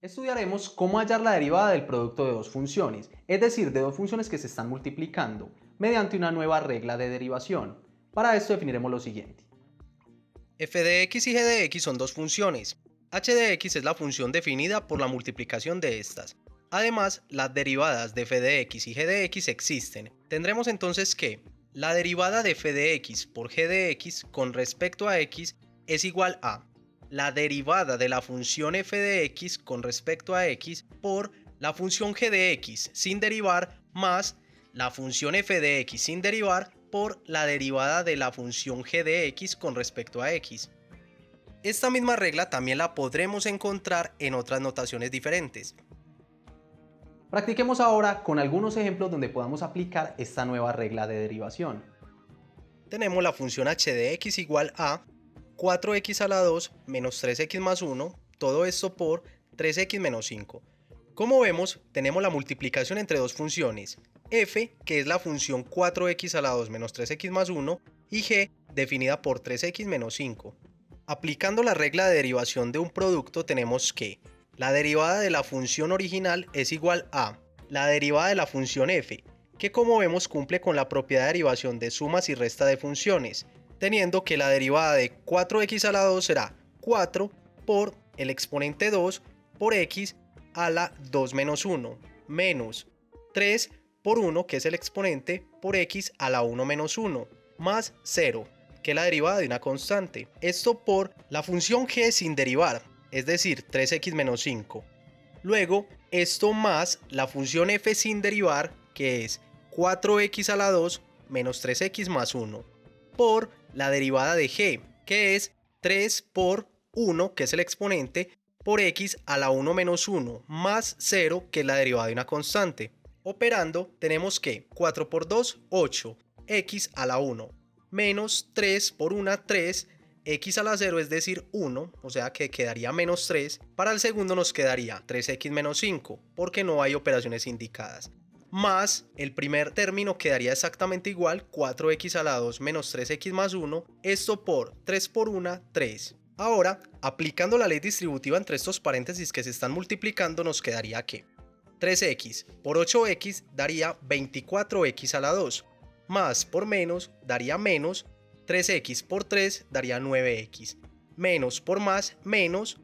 Estudiaremos cómo hallar la derivada del producto de dos funciones, es decir, de dos funciones que se están multiplicando, mediante una nueva regla de derivación. Para esto definiremos lo siguiente. F de x y g de x son dos funciones. H de x es la función definida por la multiplicación de estas. Además, las derivadas de f de x y g de x existen. Tendremos entonces que la derivada de f de x por g de x con respecto a x es igual a la derivada de la función f de x con respecto a x por la función g de x sin derivar más la función f de x sin derivar por la derivada de la función g de x con respecto a x. Esta misma regla también la podremos encontrar en otras notaciones diferentes. Practiquemos ahora con algunos ejemplos donde podamos aplicar esta nueva regla de derivación. Tenemos la función h de x igual a 4x a la 2 menos 3x más 1, todo esto por 3x menos 5. Como vemos, tenemos la multiplicación entre dos funciones, f, que es la función 4x a la 2 menos 3x más 1, y g, definida por 3x menos 5. Aplicando la regla de derivación de un producto tenemos que la derivada de la función original es igual a la derivada de la función f, que como vemos cumple con la propiedad de derivación de sumas y resta de funciones, teniendo que la derivada de 4x a la 2 será 4 por el exponente 2 por x a la 2 menos 1, menos 3 por 1, que es el exponente, por x a la 1 menos 1, más 0, que es la derivada de una constante. Esto por la función g sin derivar, es decir, 3x menos 5. Luego, esto más la función f sin derivar, que es 4x a la 2 menos 3x más 1, por la derivada de g, que es 3 por 1, que es el exponente, por x a la 1 menos 1, más 0, que es la derivada de una constante. Operando, tenemos que 4 por 2, 8, x a la 1, menos 3 por 1, 3, x a la 0, es decir 1, o sea que quedaría menos 3. Para el segundo nos quedaría 3x menos 5, porque no hay operaciones indicadas. Más el primer término quedaría exactamente igual, 4x a la 2 menos 3x más 1, esto por 3 por 1, 3. Ahora, aplicando la ley distributiva entre estos paréntesis que se están multiplicando, nos quedaría que 3x por 8x daría 24x a la 2, más por menos daría menos, 3x por 3 daría 9x, menos por más menos,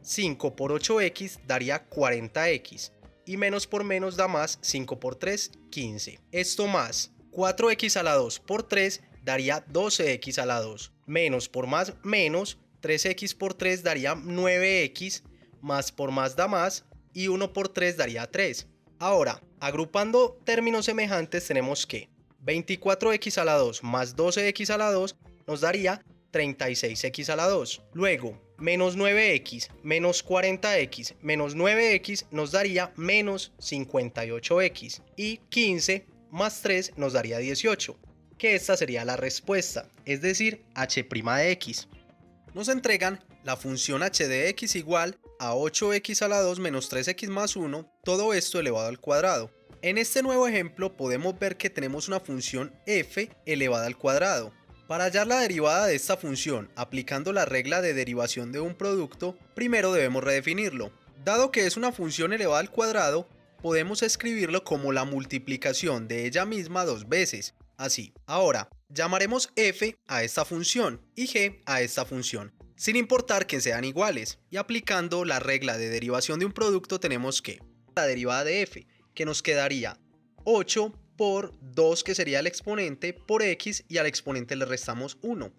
5 por 8x daría 40x, y menos por menos da más, 5 por 3, 15. Esto más 4x a la 2 por 3 daría 12x a la 2, menos por más menos, 3x por 3 daría 9x, más por más da más, y 1 por 3 daría 3. Ahora, agrupando términos semejantes tenemos que 24x a la 2 más 12x a la 2 nos daría 36x a la 2. Luego, menos 9x menos 40x menos 9x nos daría menos 58x. Y 15 más 3 nos daría 18, que esta sería la respuesta, es decir, h' de x. Nos entregan la función h de x igual a 8x a la 2 menos 3x más 1, todo esto elevado al cuadrado. En este nuevo ejemplo podemos ver que tenemos una función f elevada al cuadrado. Para hallar la derivada de esta función aplicando la regla de derivación de un producto, primero debemos redefinirlo. Dado que es una función elevada al cuadrado, podemos escribirlo como la multiplicación de ella misma dos veces. Así, ahora, llamaremos f a esta función y g a esta función, sin importar que sean iguales, y aplicando la regla de derivación de un producto tenemos que la derivada de f, que nos quedaría 8 por 2, que sería el exponente, por x, y al exponente le restamos 1,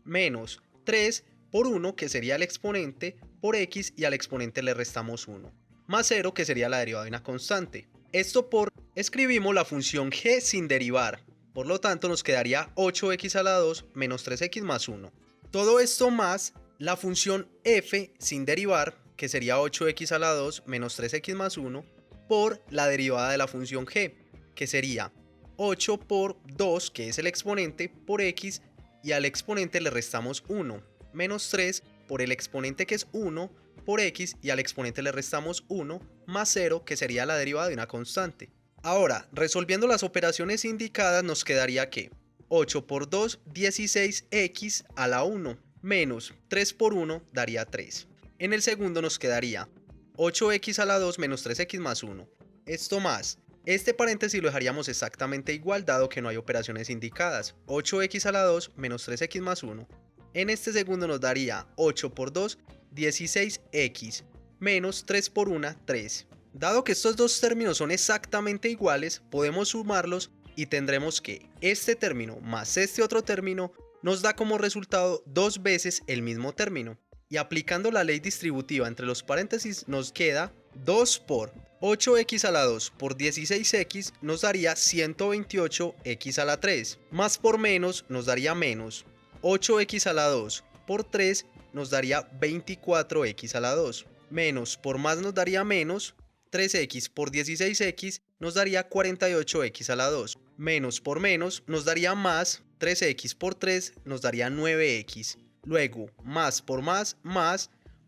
menos 3 por 1, que sería el exponente, por x, y al exponente le restamos 1, más 0, que sería la derivada de una constante. Esto por, escribimos la función g sin derivar, por lo tanto nos quedaría 8x a la 2 menos 3x más 1. Todo esto más la función f sin derivar, que sería 8x a la 2 menos 3x más 1, por la derivada de la función g, que sería 8 por 2, que es el exponente, por x, y al exponente le restamos 1, menos 3 por el exponente, que es 1, por x, y al exponente le restamos 1, más 0, que sería la derivada de una constante. Ahora, resolviendo las operaciones indicadas nos quedaría que 8 por 2, 16x a la 1, menos 3 por 1 daría 3. En el segundo nos quedaría 8x a la 2 menos 3x más 1. Esto más. Este paréntesis lo dejaríamos exactamente igual dado que no hay operaciones indicadas. 8x a la 2 menos 3x más 1. En este segundo nos daría 8 por 2, 16x, menos 3 por 1, 3. Dado que estos dos términos son exactamente iguales, podemos sumarlos y tendremos que este término más este otro término nos da como resultado dos veces el mismo término. Y aplicando la ley distributiva entre los paréntesis nos queda 2 por 8x a la 2 por 16x nos daría 128x a la 3. Más por menos nos daría menos. 8x a la 2 por 3 nos daría 24x a la 2. Menos por más nos daría menos. 3x por 16x nos daría 48x a la 2. Menos por menos nos daría más. 3x por 3 nos daría 9x. Luego, más por más,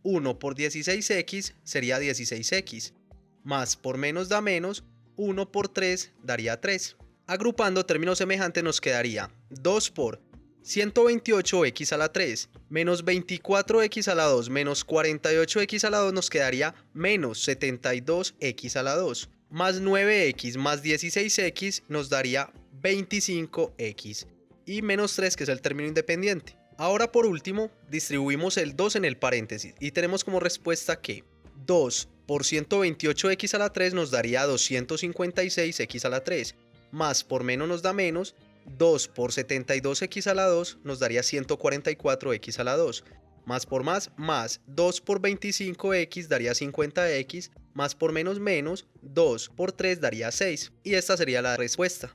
1 por 16x sería 16x. Más por menos da menos, 1 por 3 daría 3. Agrupando términos semejantes nos quedaría 2 por 128x a la 3 menos 24x a la 2 menos 48x a la 2 nos quedaría menos 72x a la 2. Más 9x más 16x nos daría 25x. Y menos 3 que es el término independiente. Ahora por último, distribuimos el 2 en el paréntesis y tenemos como respuesta que 2 por 128x a la 3 nos daría 256x a la 3, más por menos nos da menos, 2 por 72x a la 2 nos daría 144x a la 2, más por más, 2 por 25x daría 50x, más por menos menos, 2 por 3 daría 6, y esta sería la respuesta.